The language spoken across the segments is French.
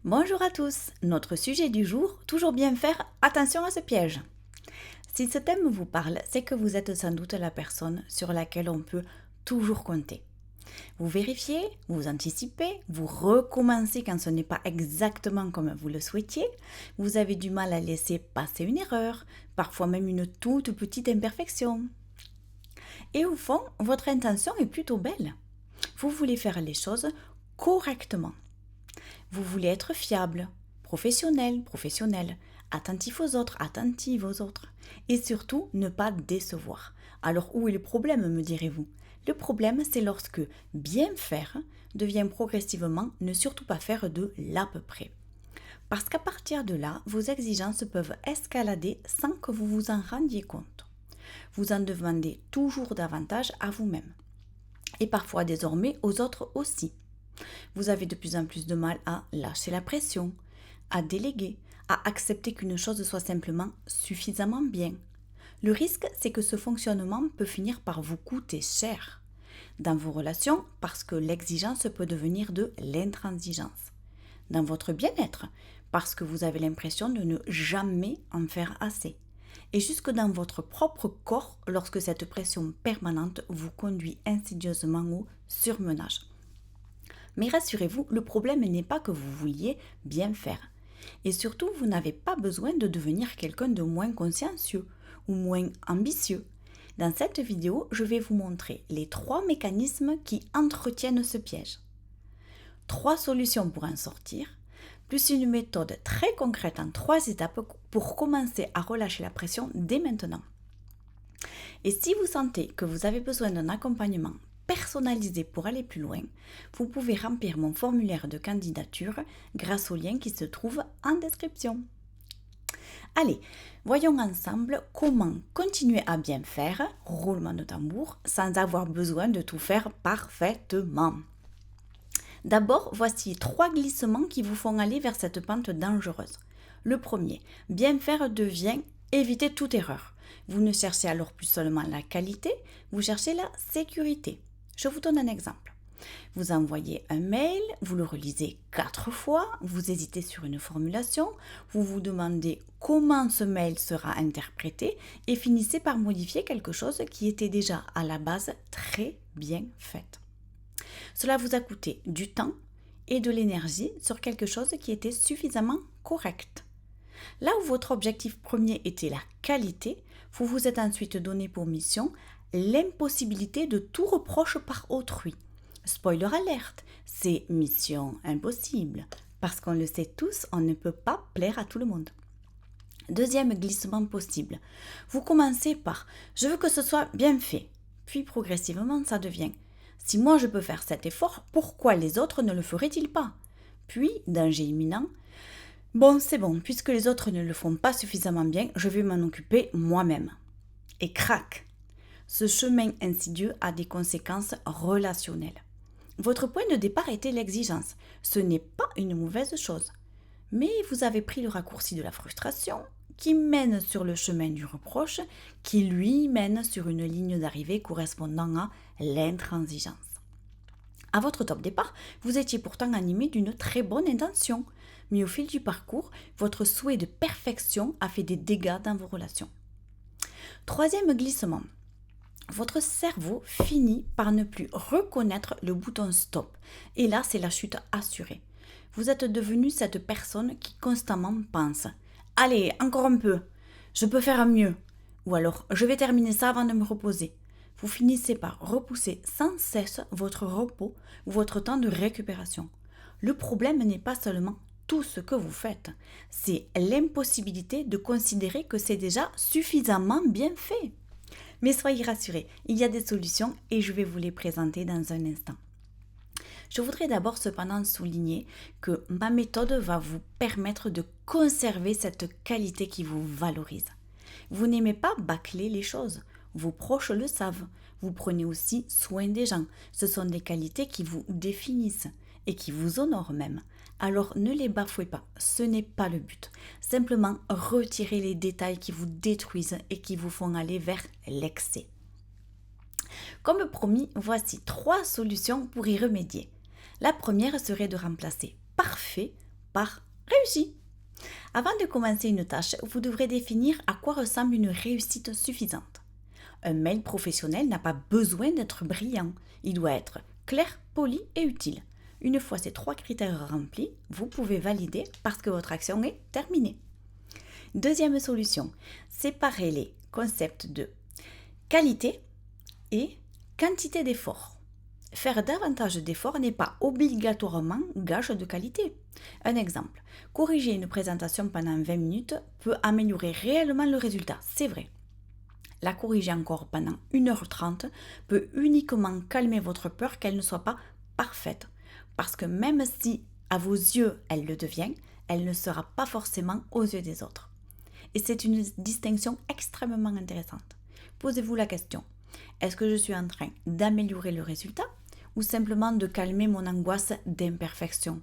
Bonjour à tous, notre sujet du jour, toujours bien faire attention à ce piège. Si ce thème vous parle, c'est que vous êtes sans doute la personne sur laquelle on peut toujours compter. Vous vérifiez, vous anticipez, vous recommencez quand ce n'est pas exactement comme vous le souhaitiez, vous avez du mal à laisser passer une erreur, parfois même une toute petite imperfection. Et au fond, votre intention est plutôt belle. Vous voulez faire les choses correctement. Vous voulez être fiable, professionnel, attentif aux autres, attentive aux autres. Et surtout, ne pas décevoir. Alors où est le problème, me direz-vous? Le problème, c'est lorsque bien faire devient progressivement ne surtout pas faire de l'à peu près. Parce qu'à partir de là, vos exigences peuvent escalader sans que vous vous en rendiez compte. Vous en demandez toujours davantage à vous-même. Et parfois désormais aux autres aussi. Vous avez de plus en plus de mal à lâcher la pression, à déléguer, à accepter qu'une chose soit simplement suffisamment bien. Le risque, c'est que ce fonctionnement peut finir par vous coûter cher. Dans vos relations, parce que l'exigence peut devenir de l'intransigeance. Dans votre bien-être, parce que vous avez l'impression de ne jamais en faire assez. Et jusque dans votre propre corps, lorsque cette pression permanente vous conduit insidieusement au surmenage. Mais rassurez-vous, le problème n'est pas que vous vouliez bien faire. Et surtout, vous n'avez pas besoin de devenir quelqu'un de moins consciencieux ou moins ambitieux. Dans cette vidéo, je vais vous montrer les 3 mécanismes qui entretiennent ce piège. 3 solutions pour en sortir, plus une méthode très concrète en 3 étapes pour commencer à relâcher la pression dès maintenant. Et si vous sentez que vous avez besoin d'un accompagnement personnalisé pour aller plus loin, vous pouvez remplir mon formulaire de candidature grâce au lien qui se trouve en description. Allez, voyons ensemble comment continuer à bien faire, roulement de tambour, sans avoir besoin de tout faire parfaitement. D'abord, voici 3 glissements qui vous font aller vers cette pente dangereuse. Le premier, bien faire devient éviter toute erreur. Vous ne cherchez alors plus seulement la qualité, vous cherchez la sécurité. Je vous donne un exemple. Vous envoyez un mail, vous le relisez 4 fois, vous hésitez sur une formulation, vous vous demandez comment ce mail sera interprété et finissez par modifier quelque chose qui était déjà à la base très bien fait. Cela vous a coûté du temps et de l'énergie sur quelque chose qui était suffisamment correct. Là où votre objectif premier était la qualité, vous vous êtes ensuite donné pour mission l'impossibilité de tout reproche par autrui. Spoiler alerte, c'est mission impossible. Parce qu'on le sait tous, on ne peut pas plaire à tout le monde. Deuxième glissement possible. Vous commencez par « je veux que ce soit bien fait ». Puis progressivement, ça devient « si moi je peux faire cet effort, pourquoi les autres ne le feraient-ils pas ?» Puis, danger imminent, « bon, c'est bon, puisque les autres ne le font pas suffisamment bien, je vais m'en occuper moi-même. » Et crac! Ce chemin insidieux a des conséquences relationnelles. Votre point de départ était l'exigence. Ce n'est pas une mauvaise chose. Mais vous avez pris le raccourci de la frustration, qui mène sur le chemin du reproche, qui lui mène sur une ligne d'arrivée correspondant à l'intransigeance. À votre top départ, vous étiez pourtant animé d'une très bonne intention, mais au fil du parcours, votre souhait de perfection a fait des dégâts dans vos relations. Troisième glissement. Votre cerveau finit par ne plus reconnaître le bouton stop. Et là, c'est la chute assurée. Vous êtes devenu cette personne qui constamment pense « Allez, encore un peu, je peux faire mieux » ou alors « Je vais terminer ça avant de me reposer ». Vous finissez par repousser sans cesse votre repos ou votre temps de récupération. Le problème n'est pas seulement tout ce que vous faites, c'est l'impossibilité de considérer que c'est déjà suffisamment bien fait. Mais soyez rassurés, il y a des solutions et je vais vous les présenter dans un instant. Je voudrais d'abord cependant souligner que ma méthode va vous permettre de conserver cette qualité qui vous valorise. Vous n'aimez pas bâcler les choses, vos proches le savent. Vous prenez aussi soin des gens, ce sont des qualités qui vous définissent et qui vous honorent même. Alors ne les bafouez pas, ce n'est pas le but. Simplement retirez les détails qui vous détruisent et qui vous font aller vers l'excès. Comme promis, voici 3 solutions pour y remédier. La première serait de remplacer parfait par réussi. Avant de commencer une tâche, vous devrez définir à quoi ressemble une réussite suffisante. Un mail professionnel n'a pas besoin d'être brillant. Il doit être clair, poli et utile. Une fois ces 3 critères remplis, vous pouvez valider parce que votre action est terminée. Deuxième solution, séparer les concepts de qualité et quantité d'efforts. Faire davantage d'efforts n'est pas obligatoirement gage de qualité. Un exemple, corriger une présentation pendant 20 minutes peut améliorer réellement le résultat, c'est vrai. La corriger encore pendant 1h30 peut uniquement calmer votre peur qu'elle ne soit pas parfaite. Parce que même si à vos yeux elle le devient, elle ne sera pas forcément aux yeux des autres. Et c'est une distinction extrêmement intéressante. Posez-vous la question, est-ce que je suis en train d'améliorer le résultat ou simplement de calmer mon angoisse d'imperfection?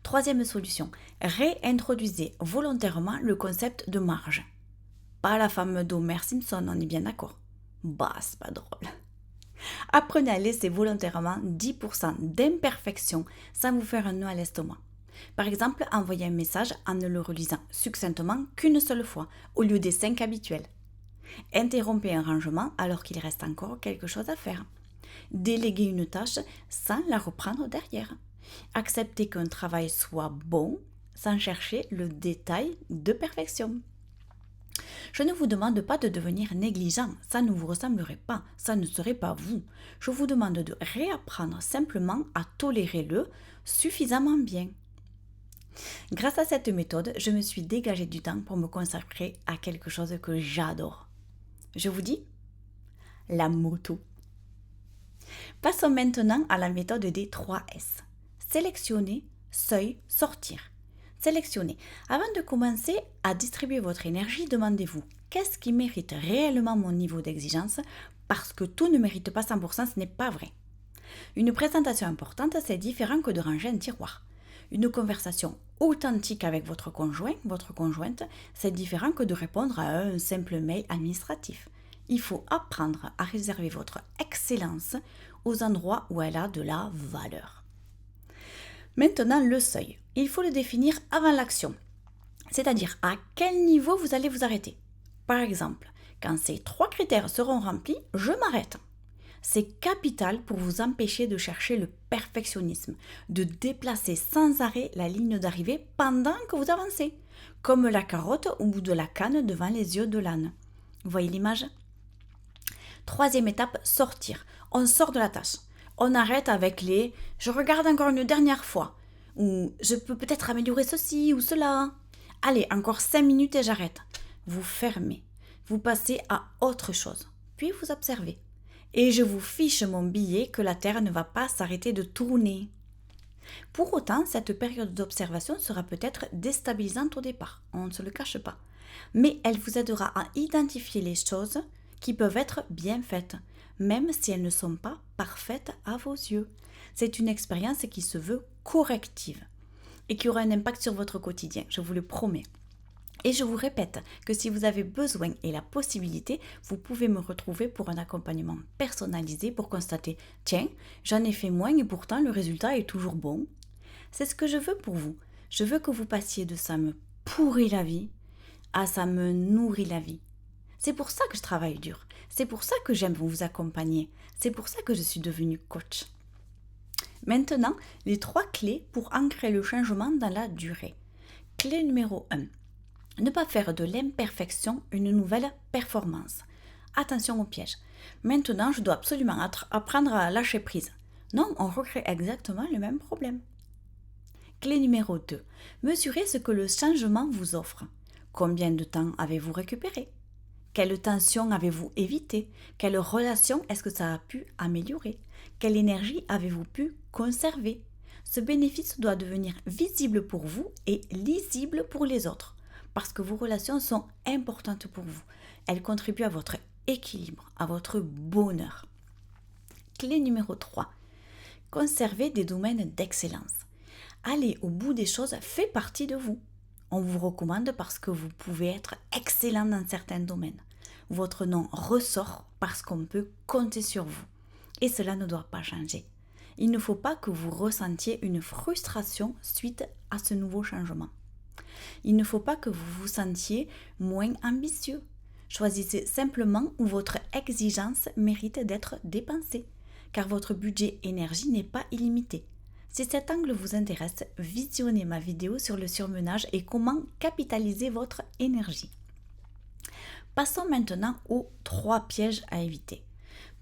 Troisième solution, réintroduisez volontairement le concept de marge. Pas la femme d'Homer Simpson, on est bien d'accord. Bah, c'est pas drôle. Apprenez à laisser volontairement 10% d'imperfection sans vous faire un nœud à l'estomac. Par exemple, envoyez un message en ne le relisant succinctement qu'une seule fois, au lieu des 5 habituels. Interrompez un rangement alors qu'il reste encore quelque chose à faire. Déléguez une tâche sans la reprendre derrière. Acceptez qu'un travail soit bon sans chercher le détail de perfection. Je ne vous demande pas de devenir négligent, ça ne vous ressemblerait pas, ça ne serait pas vous. Je vous demande de réapprendre simplement à tolérer le suffisamment bien. Grâce à cette méthode, je me suis dégagé du temps pour me consacrer à quelque chose que j'adore. Je vous dis, la moto. Passons maintenant à la méthode des 3 S. Sélectionner, seuil, sortir. Sélectionnez. Avant de commencer à distribuer votre énergie, demandez-vous qu'est-ce qui mérite réellement mon niveau d'exigence parce que tout ne mérite pas 100%, ce n'est pas vrai. Une présentation importante, c'est différent que de ranger un tiroir. Une conversation authentique avec votre conjoint, votre conjointe, c'est différent que de répondre à un simple mail administratif. Il faut apprendre à réserver votre excellence aux endroits où elle a de la valeur. Maintenant, le seuil. Il faut le définir avant l'action, c'est-à-dire à quel niveau vous allez vous arrêter. Par exemple, quand ces 3 critères seront remplis, je m'arrête. C'est capital pour vous empêcher de chercher le perfectionnisme, de déplacer sans arrêt la ligne d'arrivée pendant que vous avancez, comme la carotte au bout de la canne devant les yeux de l'âne. Vous voyez l'image ? Troisième étape, sortir. On sort de la tâche. On arrête avec les « je regarde encore une dernière fois » ou « je peux peut-être améliorer ceci ou cela ». Allez, encore 5 minutes et j'arrête. Vous fermez. Vous passez à autre chose. Puis vous observez. Et je vous fiche mon billet que la Terre ne va pas s'arrêter de tourner. Pour autant, cette période d'observation sera peut-être déstabilisante au départ, on ne se le cache pas. Mais elle vous aidera à identifier les choses qui peuvent être bien faites, même si elles ne sont pas parfaites à vos yeux. C'est une expérience qui se veut corrective et qui aura un impact sur votre quotidien, je vous le promets. Et je vous répète que si vous avez besoin et la possibilité, vous pouvez me retrouver pour un accompagnement personnalisé pour constater « Tiens, j'en ai fait moins et pourtant le résultat est toujours bon ». C'est ce que je veux pour vous. Je veux que vous passiez de « ça me pourrit la vie » à « ça me nourrit la vie ». C'est pour ça que je travaille dur. C'est pour ça que j'aime vous accompagner. C'est pour ça que je suis devenue coach. Maintenant, les 3 clés pour ancrer le changement dans la durée. Clé numéro 1. Ne pas faire de l'imperfection une nouvelle performance. Attention au piège. Maintenant, je dois absolument apprendre à lâcher prise. Non, on recrée exactement le même problème. Clé numéro 2. Mesurez ce que le changement vous offre. Combien de temps avez-vous récupéré ? Quelle tension avez-vous évité ? Quelle relation est-ce que ça a pu améliorer ? Quelle énergie avez-vous pu conserver ? Ce bénéfice doit devenir visible pour vous et lisible pour les autres. Parce que vos relations sont importantes pour vous. Elles contribuent à votre équilibre, à votre bonheur. Clé numéro 3. Conservez des domaines d'excellence. Aller au bout des choses fait partie de vous. On vous recommande parce que vous pouvez être excellent dans certains domaines. Votre nom ressort parce qu'on peut compter sur vous. Et cela ne doit pas changer. Il ne faut pas que vous ressentiez une frustration suite à ce nouveau changement. Il ne faut pas que vous vous sentiez moins ambitieux. Choisissez simplement où votre exigence mérite d'être dépensée, car votre budget énergie n'est pas illimité. Si cet angle vous intéresse, visionnez ma vidéo sur le surmenage et comment capitaliser votre énergie. Passons maintenant aux 3 pièges à éviter.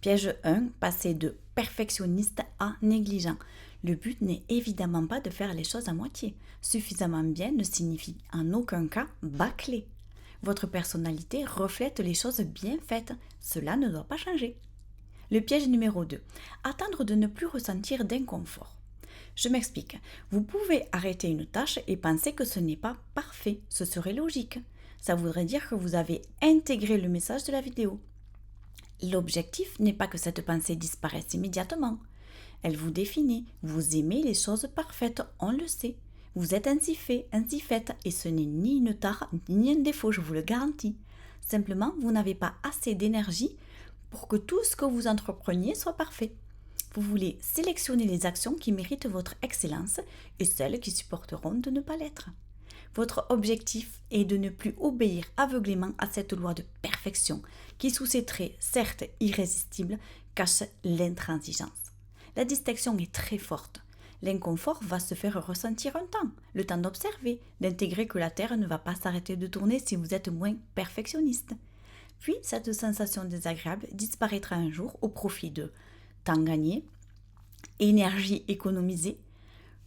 Piège 1, passer de perfectionniste à négligent. Le but n'est évidemment pas de faire les choses à moitié. Suffisamment bien ne signifie en aucun cas bâcler. Votre personnalité reflète les choses bien faites. Cela ne doit pas changer. Le piège numéro 2, attendre de ne plus ressentir d'inconfort. Je m'explique. Vous pouvez arrêter une tâche et penser que ce n'est pas parfait. Ce serait logique. Ça voudrait dire que vous avez intégré le message de la vidéo. L'objectif n'est pas que cette pensée disparaisse immédiatement. Elle vous définit. Vous aimez les choses parfaites, on le sait. Vous êtes ainsi fait, ainsi faite, et ce n'est ni une tare ni un défaut, je vous le garantis. Simplement, vous n'avez pas assez d'énergie pour que tout ce que vous entrepreniez soit parfait. Vous voulez sélectionner les actions qui méritent votre excellence et celles qui supporteront de ne pas l'être. Votre objectif est de ne plus obéir aveuglément à cette loi de perfection qui, sous ses traits certes irrésistibles, cache l'intransigeance. La distinction est très forte. L'inconfort va se faire ressentir un temps, le temps d'observer, d'intégrer que la Terre ne va pas s'arrêter de tourner si vous êtes moins perfectionniste. Puis cette sensation désagréable disparaîtra un jour au profit de temps gagné, énergie économisée,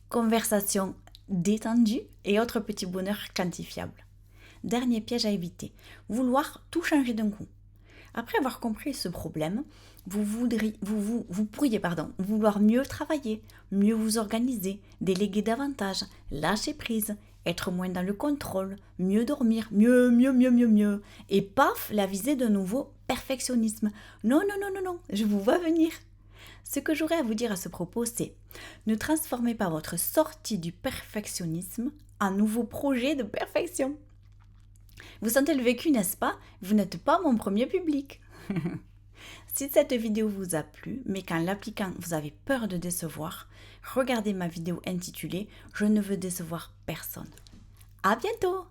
conversation détendue et autres petits bonheurs quantifiables. Dernier piège à éviter, vouloir tout changer d'un coup. Après avoir compris ce problème, vous pourriez vouloir mieux travailler, mieux vous organiser, déléguer davantage, lâcher prise, être moins dans le contrôle, mieux dormir, mieux. Et paf, la visée d'un nouveau perfectionnisme. Non, je vous vois venir. Ce que j'aurais à vous dire à ce propos, c'est ne transformez pas votre sortie du perfectionnisme en nouveau projet de perfection. Vous sentez le vécu, n'est-ce pas? Vous n'êtes pas mon premier public. Si cette vidéo vous a plu, mais qu'en l'appliquant vous avez peur de décevoir, regardez ma vidéo intitulée « Je ne veux décevoir personne ». À bientôt!